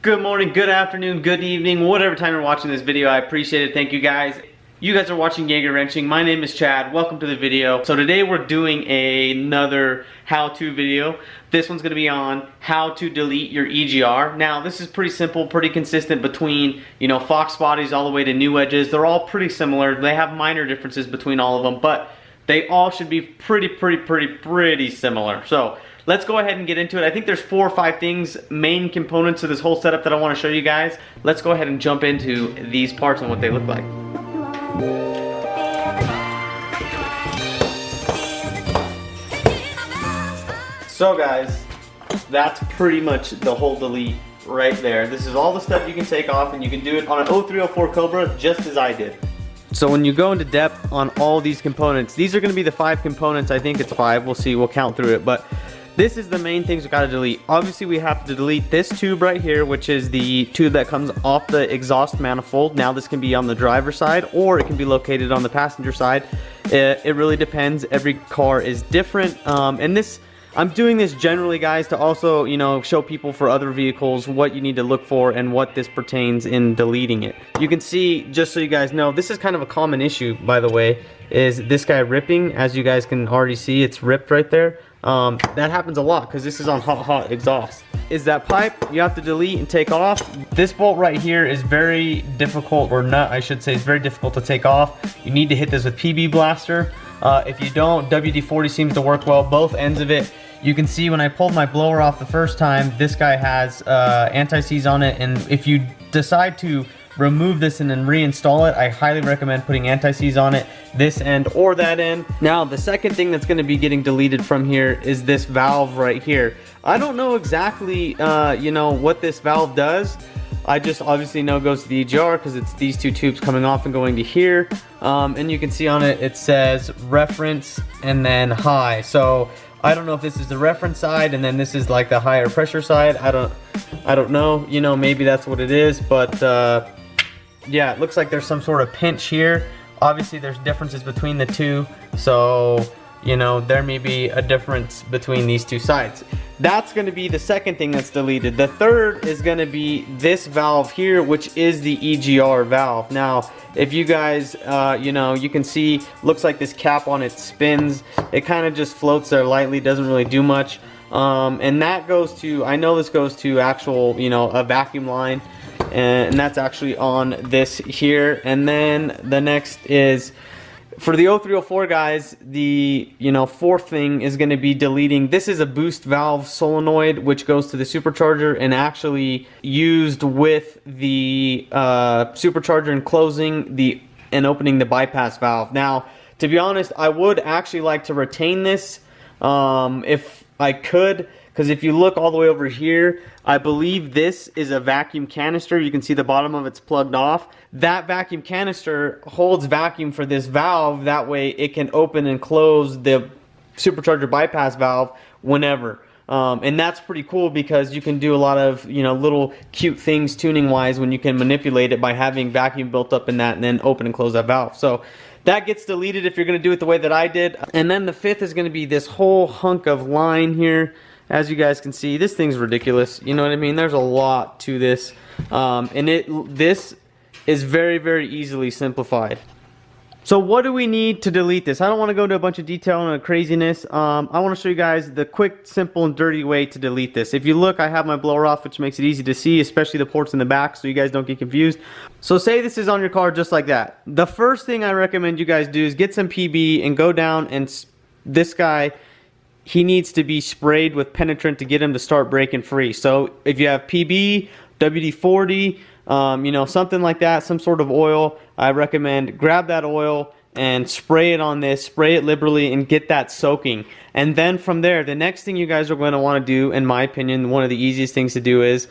Good morning, good afternoon, good evening, whatever time you're watching this video, I appreciate it. Thank you guys. You guys are watching JaegerWrenching. My name is Chad. Welcome to the video. So today we're doing another how-to video. This one's going to be on how to delete your EGR. Now this is pretty simple, pretty consistent between, Fox bodies all the way to new edges. They're all pretty similar. They have minor differences between all of them, but they all should be pretty similar. So let's go ahead and get into it. I think there's 4 or 5 things, main components to this whole setup that I want to show you guys. Let's go ahead and jump into these parts and what they look like. So guys, that's pretty much the whole delete right there. This is all the stuff you can take off, and you can do it on an 0304 Cobra just as I did. So when you go into depth on all these components, these are going to be the 5 components. I think it's 5. We'll see. We'll count through it. But this is the main things we got to delete. Obviously, we have to delete this tube right here, which is the tube that comes off the exhaust manifold. Now, this can be on the driver's side, or it can be located on the passenger side. It really depends. Every car is different. And this, I'm doing this generally, guys, to also, show people for other vehicles what you need to look for and what this pertains in deleting it. You can see, just so you guys know, this is kind of a common issue, by the way, is this guy ripping. As you guys can already see, it's ripped right there. That happens a lot because this is on hot exhaust. Is that pipe you have to delete and take off. This bolt right here is very difficult, or nut I should say, is very difficult to take off. You need to hit this with PB Blaster. If you don't, WD-40 seems to work well, both ends of it. You can see when I pulled my blower off the first time, this guy has anti-seize on it, and if you decide to remove this and then reinstall it, I highly recommend putting anti-seize on it, this end or that end. Now the second thing that's going to be getting deleted from here is this valve right here. I don't know exactly what this valve does. I just obviously know it goes to the EGR because it's these 2 tubes coming off and going to here. And you can see on it, it says reference and then high. So I don't know if this is the reference side and then this is like the higher pressure side. I don't know. Maybe that's what it is, but yeah, it looks like there's some sort of pinch here. Obviously there's differences between the two, so there may be a difference between these 2 sides. That's going to be the second thing that's deleted. The third is going to be this valve here, which is the EGR valve. Now if you guys you can see, looks like this cap on it spins. It kind of just floats there lightly, doesn't really do much. And that goes to, I know this goes to actual a vacuum line, and that's actually on this here. And then the next is for the 0304 guys, the 4th thing is going to be deleting. This is a boost valve solenoid which goes to the supercharger and actually used with the supercharger and closing and opening the bypass valve. Now to be honest, I would actually like to retain this if I could, because if you look all the way over here, I believe this is a vacuum canister. You can see the bottom of it's plugged off. That vacuum canister holds vacuum for this valve. That way it can open and close the supercharger bypass valve whenever. And that's pretty cool because you can do a lot of little cute things tuning wise when you can manipulate it by having vacuum built up in that and then open and close that valve. So that gets deleted if you're going to do it the way that I did. And then the 5th is going to be this whole hunk of line here. As you guys can see, this thing's ridiculous. You know what I mean? There's a lot to this. And this is very easily simplified. So what do we need to delete this? I don't want to go into a bunch of detail and craziness. I want to show you guys the quick, simple, and dirty way to delete this. If you look, I have my blower off, which makes it easy to see, especially the ports in the back, so you guys don't get confused. So say this is on your car just like that. The first thing I recommend you guys do is get some PB and go down, and this guy, he needs to be sprayed with penetrant to get him to start breaking free. So if you have PB, WD-40, something like that, some sort of oil, I recommend grab that oil and spray it on this, spray it liberally, and get that soaking. And then from there, the next thing you guys are going to want to do, in my opinion, one of the easiest things to do is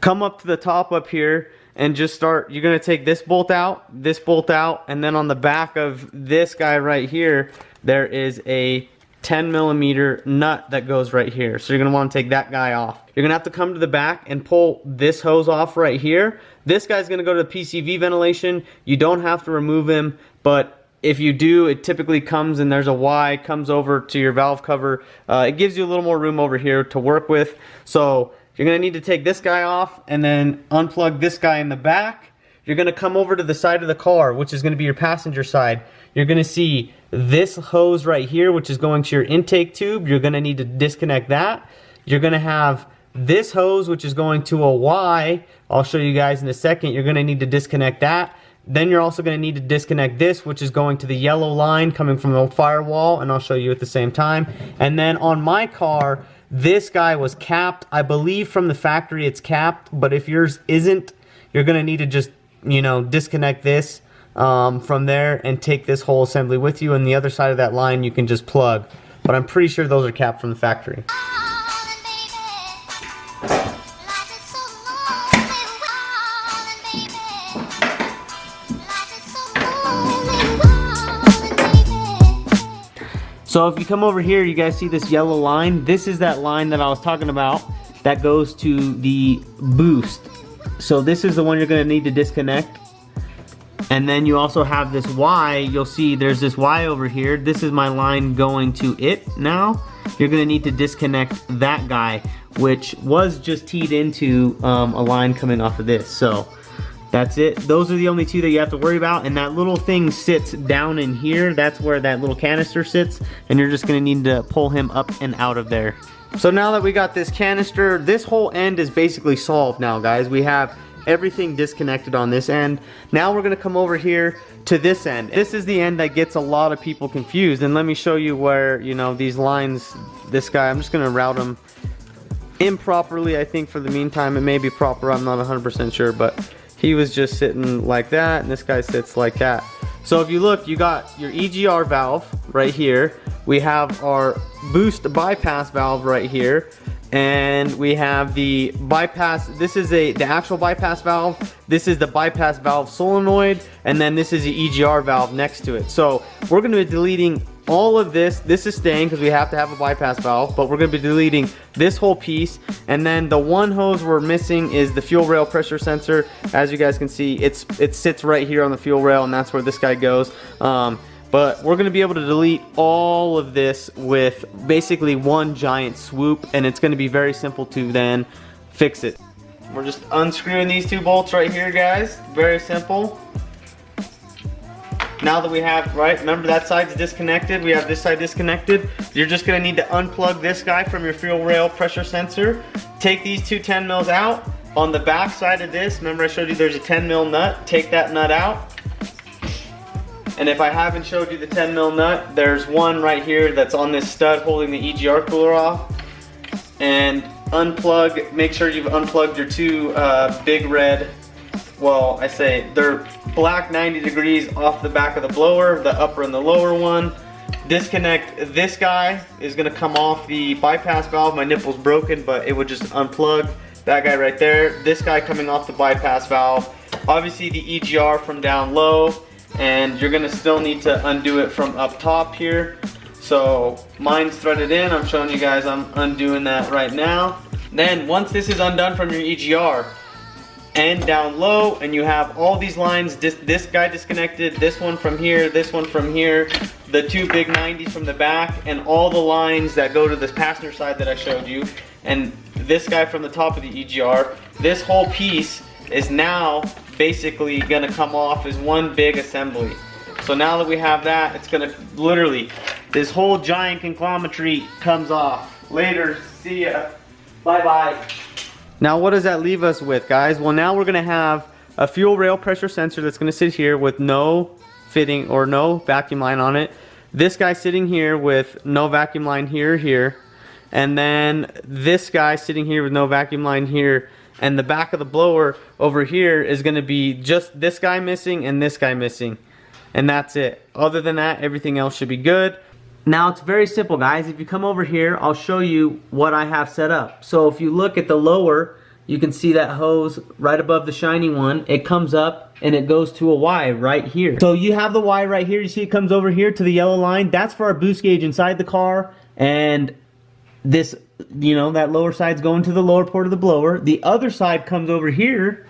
come up to the top up here and just start. You're going to take this bolt out, and then on the back of this guy right here, there is a 10mm nut that goes right here. So you're going to want to take that guy off. You're going to have to come to the back and pull this hose off right here. This guy's going to go to the PCV ventilation. You don't have to remove him, but if you do, it typically comes and there's a Y, comes over to your valve cover. It gives you a little more room over here to work with. So you're gonna need to take this guy off and then unplug this guy in the back. You're gonna come over to the side of the car, which is gonna be your passenger side. You're gonna see this hose right here, which is going to your intake tube. You're gonna need to disconnect that. You're gonna have this hose, which is going to a Y. I'll show you guys in a second. You're gonna need to disconnect that. Then you're also gonna need to disconnect this, which is going to the yellow line coming from the firewall, and I'll show you at the same time. And then on my car, this guy was capped. I believe from the factory it's capped, but if yours isn't, you're gonna need to just, you know, disconnect this from there and take this whole assembly with you, and the other side of that line you can just plug. But I'm pretty sure those are capped from the factory. So if you come over here, you guys see this yellow line? This is that line that I was talking about that goes to the boost. So this is the one you're gonna need to disconnect. And then you also have this Y. You'll see there's this Y over here. This is my line going to it now. You're gonna need to disconnect that guy, which was just teed into a line coming off of this. So that's it. Those are the only two that you have to worry about. And that little thing sits down in here. That's where that little canister sits. And you're just gonna need to pull him up and out of there. So now that we got this canister, this whole end is basically solved now, guys. We have everything disconnected on this end. Now we're gonna come over here to this end. This is the end that gets a lot of people confused. And let me show you where, you know, these lines, this guy, I'm just gonna route him improperly, I think, for the meantime. It may be proper, I'm not 100% sure, but he was just sitting like that, and this guy sits like that. So if you look, you got your EGR valve right here. We have our boost bypass valve right here. And we have the bypass. This is the actual bypass valve. This is the bypass valve solenoid. And then this is the EGR valve next to it. So we're gonna be deleting all of this. This is staying because we have to have a bypass valve, but we're gonna be deleting this whole piece. And then the one hose we're missing is the fuel rail pressure sensor. As you guys can see, it sits right here on the fuel rail, and that's where this guy goes. But we're gonna be able to delete all of this with basically one giant swoop, and it's gonna be very simple to then fix it. We're just unscrewing these two bolts right here, guys. Very simple. Now that we have, right, remember that side's disconnected, we have this side disconnected. You're just gonna need to unplug this guy from your fuel rail pressure sensor. Take these two 10 mils out. On the back side of this, remember I showed you there's a 10 mil nut. Take that nut out. And if I haven't showed you the 10 mil nut, there's one right here that's on this stud holding the EGR cooler off. And unplug, make sure you've unplugged your two big red, well, I say they're black 90 degrees off the back of the blower, the upper and the lower one. Disconnect this guy, is gonna come off the bypass valve. My nipple's broken, but it would just unplug that guy right there. This guy coming off the bypass valve. Obviously the EGR from down low. And you're gonna still need to undo it from up top here. So mine's threaded in. I'm showing you guys I'm undoing that right now. Then once this is undone from your EGR and down low, and you have all these lines, this guy disconnected, this one from here, this one from here, the two big 90s from the back, and all the lines that go to this passenger side that I showed you, and this guy from the top of the EGR, this whole piece is now basically gonna come off as one big assembly. So now that we have that, it's gonna literally, this whole giant conglomerate comes off. Later, see ya, bye-bye. Now what does that leave us with, guys? Well, now we're gonna have a fuel rail pressure sensor that's gonna sit here with no fitting or no vacuum line on it. This guy sitting here with no vacuum line here, and then this guy sitting here with no vacuum line here. And the back of the blower over here is gonna be just this guy missing and this guy missing. And that's it. Other than that, everything else should be good. Now it's very simple, guys. If you come over here, I'll show you what I have set up. So if you look at the lower, you can see that hose right above the shiny one. It comes up and it goes to a Y right here. So you have the Y right here. You see it comes over here to the yellow line. That's for our boost gauge inside the car. And this, you know, that lower side's going to the lower port of the blower. The other side comes over here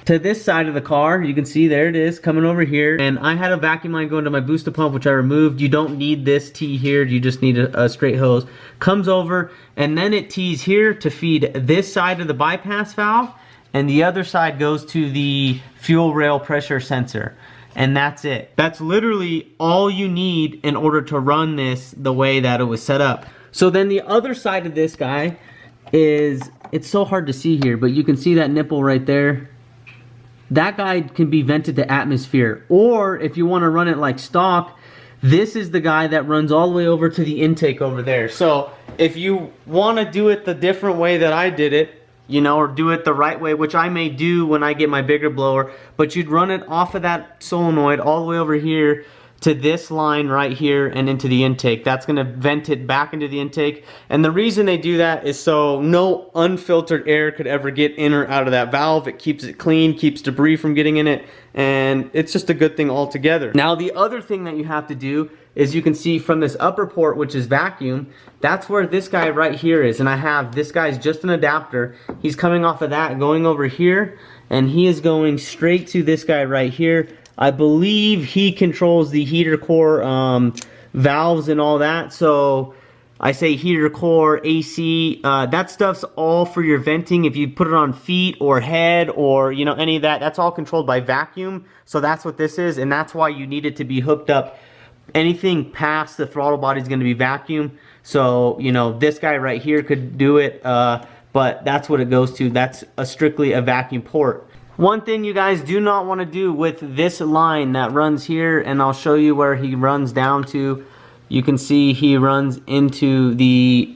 to this side of the car. You can see there it is coming over here, and I had a vacuum line going to my booster pump, which I removed. You don't need this T here, you just need a straight hose. Comes over, and then it tees here to feed this side of the bypass valve, and the other side goes to the fuel rail pressure sensor. And that's it. That's literally all you need in order to run this the way that it was set up. So then the other side of this guy is, it's so hard to see here, but you can see that nipple right there. That guy can be vented to atmosphere. Or if you want to run it like stock, this is the guy that runs all the way over to the intake over there. So if you want to do it the different way that I did it, you know, or do it the right way, which I may do when I get my bigger blower, but you'd run it off of that solenoid all the way over here to this line right here and into the intake. That's going to vent it back into the intake. And the reason they do that is so no unfiltered air could ever get in or out of that valve. It keeps it clean, keeps debris from getting in it, and it's just a good thing altogether. Now the other thing that you have to do is, you can see from this upper port, which is vacuum, that's where this guy right here is. And I have, this guy's just an adapter. He's coming off of that, going over here, and he is going straight to this guy right here. I believe he controls the heater core valves and all that. So I say heater core, AC, that stuff's all for your venting. If you put it on feet or head or, you know, any of that, that's all controlled by vacuum. So that's what this is, and that's why you need it to be hooked up. Anything past the throttle body is going to be vacuum. So, you know, this guy right here could do it, but that's what it goes to. That's strictly a vacuum port. One thing you guys do not want to do with this line that runs here, and I'll show you where he runs down to. You can see he runs into the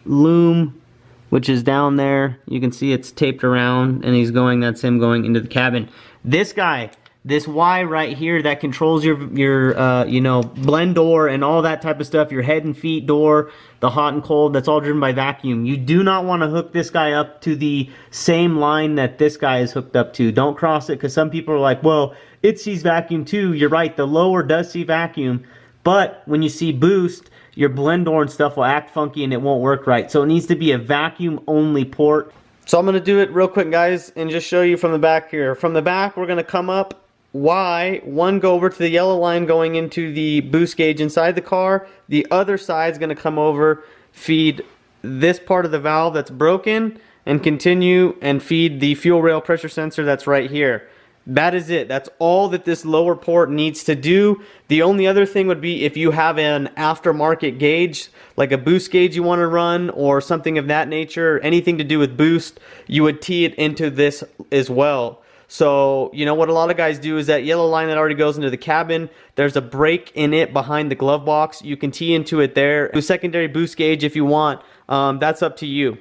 loom, which is down there. You can see it's taped around, and he's going, that's him going into the cabin. This guy, this Y right here that controls your you know, blend door and all that type of stuff, your head and feet door, the hot and cold, that's all driven by vacuum. You do not want to hook this guy up to the same line that this guy is hooked up to. Don't cross it, because some people are like, well, it sees vacuum too. You're right, the lower does see vacuum, but when you see boost, your blend door and stuff will act funky and it won't work right. So it needs to be a vacuum only port. So I'm going to do it real quick, guys, and just show you from the back here. From the back, we're going to come up Y, one go over to the yellow line going into the boost gauge inside the car. The other side's going to come over, feed this part of the valve that's broken, and continue and feed the fuel rail pressure sensor that's right here. That is it. That's all that this lower port needs to do. The only other thing would be if you have an aftermarket gauge, like a boost gauge you want to run or something of that nature, anything to do with boost, you would tee it into this as well. So, you know, what a lot of guys do is that yellow line that already goes into the cabin, there's a break in it behind the glove box. You can tee into it there. Do a secondary boost gauge if you want. That's up to you.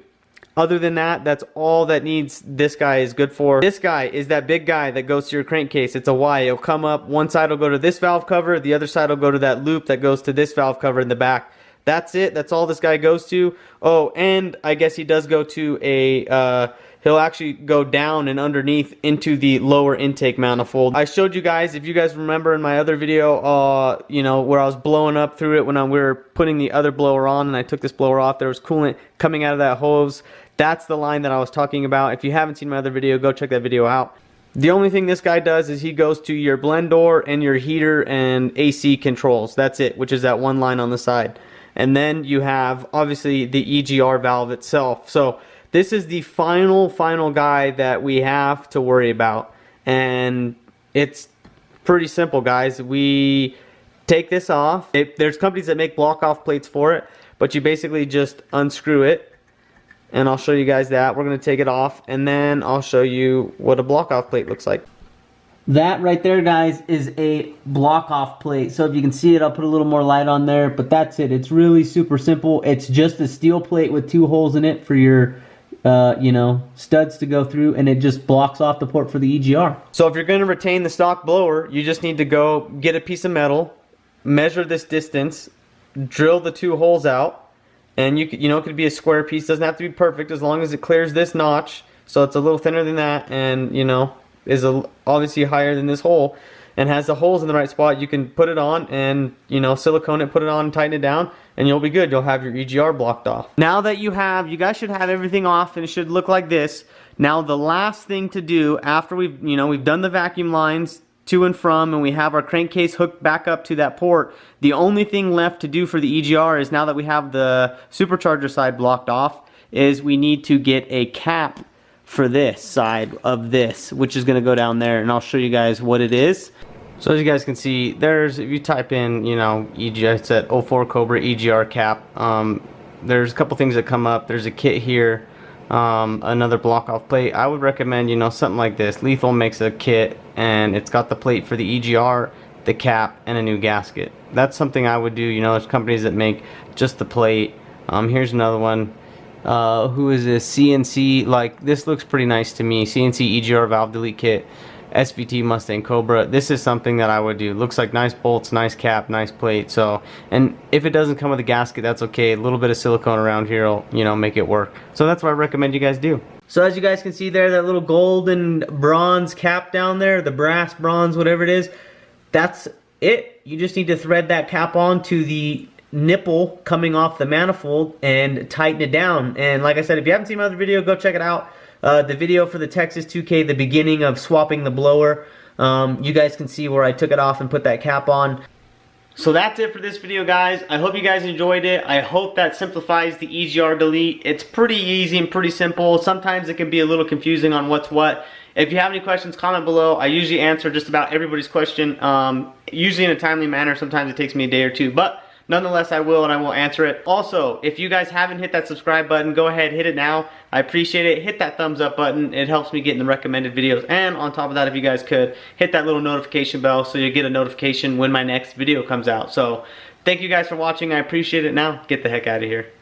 Other than that, that's all that needs this guy is good for. This guy is that big guy that goes to your crankcase. It's a Y. It'll come up. One side will go to this valve cover. The other side will go to that loop that goes to this valve cover in the back. That's it. That's all this guy goes to. Oh, and I guess he does go to a... he'll actually go down and underneath into the lower intake manifold. I showed you guys, if you guys remember in my other video, you know, where I was blowing up through it when we were putting the other blower on and I took this blower off, there was coolant coming out of that hose. That's the line that I was talking about. If you haven't seen my other video, go check that video out. The only thing this guy does is he goes to your blend door and your heater and AC controls. That's it, which is that one line on the side. And then you have, obviously, the EGR valve itself. So this is the final guy that we have to worry about. And it's pretty simple, guys. We take this off. There's companies that make block-off plates for it, but you basically just unscrew it. And I'll show you guys that. We're going to take it off, and then I'll show you what a block-off plate looks like. That right there, guys, is a block-off plate. So if you can see it, I'll put a little more light on there, but that's it. It's really super simple. It's just a steel plate with 2 holes in it for your you know, studs to go through, and it just blocks off the port for the EGR. So if you're going to retain the stock blower, you just need to go get a piece of metal, measure this distance, drill the 2 holes out, and you know, it could be a square piece. Doesn't have to be perfect as long as it clears this notch. So it's a little thinner than that, and you know, is obviously higher than this hole. and has the holes in the right spot, you can put it on and, you know, silicone it, put it on, tighten it down, and you'll be good. You'll have your EGR blocked off. Now that you guys should have everything off, and it should look like this. Now the last thing to do after we've done the vacuum lines to and from, and we have our crankcase hooked back up to that port, the only thing left to do for the EGR is, now that we have the supercharger side blocked off, is we need to get a cap for this side of this, which is going to go down there, and I'll show you guys what it is. So as you guys can see, if you type in, you know, EGR, it's at 04 Cobra EGR Cap, there's a couple things that come up. There's a kit here, another block off plate. I would recommend, you know, something like this. Lethal makes a kit, and it's got the plate for the EGR, the cap, and a new gasket. That's something I would do. You know, there's companies that make just the plate. Here's another one. Who is this? CNC. Like, this looks pretty nice to me. CNC EGR valve delete kit, SVT Mustang Cobra. This is something that I would do. Looks like nice bolts, nice cap, nice plate. So, and if it doesn't come with a gasket, that's okay. A little bit of silicone around here will, you know, make it work. So that's what I recommend you guys do. So as you guys can see there, that little gold and bronze cap down there, the brass, bronze, whatever it is, that's it. You just need to thread that cap on to the nipple coming off the manifold and tighten it down. And like I said, if you haven't seen my other video, go check it out. The video for the Texas 2K, the beginning of swapping the blower, you guys can see where I took it off and put that cap on. So that's it for this video, guys. I hope you guys enjoyed it. I hope that simplifies the EGR delete. It's pretty easy and pretty simple. Sometimes it can be a little confusing on what's what. If you have any questions, comment below. I usually answer just about everybody's question, usually in a timely manner. Sometimes it takes me a day or two, but nonetheless, I will, and I will answer it. Also, if you guys haven't hit that subscribe button, go ahead, hit it now. I appreciate it. Hit that thumbs up button. It helps me get in the recommended videos. And on top of that, if you guys could, hit that little notification bell so you get a notification when my next video comes out. So, thank you guys for watching. I appreciate it. Now, get the heck out of here.